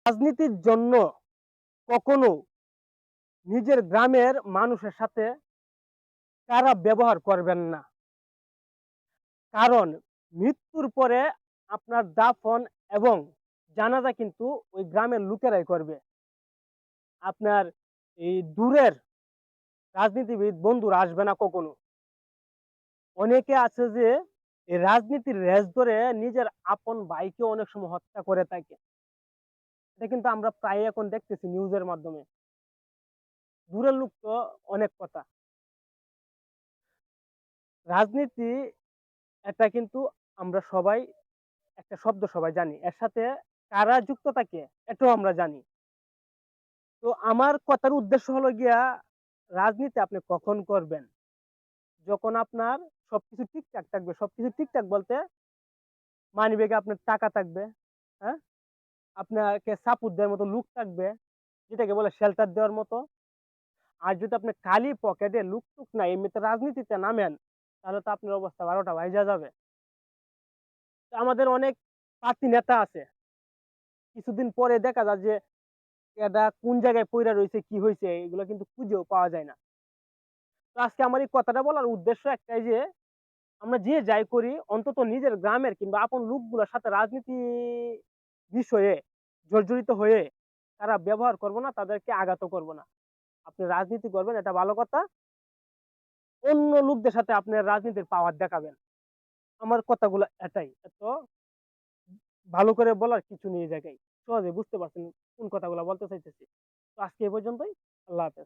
রাজনীতির জন্য কখনো নিজের গ্রামের মানুষের সাথে খারাপ ব্যবহার করবেন না। কারণ মৃত্যুর পরে আপনার দাফন এবং জানাজা কিন্তু ওই গ্রামের লোকেরাই করবে। আপনার এই দূরের রাজনীতিবিদ বন্ধুরা আসবে না কখনো। অনেকে আছে যে এই রাজনীতির রেস ধরে নিজের আপন ভাইকে অনেক সময় হত্যা করে থাকে। এটা কিন্তু আমরা প্রায় এখন দেখতেছি নিউজের মাধ্যমে। দূরের লোক তো অনেক কথা। রাজনীতি এটা কিন্তু আমরা সবাই একটা শব্দ সবাই জানি। এর সাথে কারা যুক্ত থাকে এটাও আমরা জানি। তো আমার কথার উদ্দেশ্য হলো গিয়া রাজনীতি আপনি কখন করবেন? যখন আপনার সবকিছু ঠিকঠাক থাকবে। সবকিছু ঠিকঠাক বলতে মানিব্যাগে আপনার টাকা থাকবে, হ্যাঁ? আপনাকে সাপোর্ট দেওয়ার মতো লোক থাকবে, যেটাকে বলে শেল্টার দেওয়ার মতো। আর যদি আপনি খালি পকেটে লুক-টুক নাই এমনিতে রাজনীতিতে নামেন, তাহলে তো আপনার অবস্থা ১২টা বাইজা যাবে। তো আমাদের অনেক পার্টি নেতা আছে। কিছুদিন পরে দেখা যায় যে এরা কোন জায়গায় পইড়া রইছে, কি হইছে এগুলো কিন্তু খুঁজেও পাওয়া যায় না। তো আজকে আমার এই কথাটা বলার উদ্দেশ্য একটাই যে, আমরা যে যাই করি অন্তত নিজের গ্রামের কিংবা আপন লোকগুলোর সাথে রাজনীতি বিষয়ে জর্জরিত হয়ে তারা ব্যবহার করব না, তাদেরকে আঘাত করব না। আপনি রাজনীতি করবেন এটা ভালো কথা। অন্য লোকদের সাথে আপনার রাজনীতির পাওয়ার দেখাবেন। আমার কথাগুলো এটাই। তো ভালো করে বলার কিছু নেই এই জায়গায়। সহজে বুঝতে পারছেন কোন কথাগুলো বলতে চাইতেছি। তো আজকে এ পর্যন্তই। আল্লাহ হাফেজ।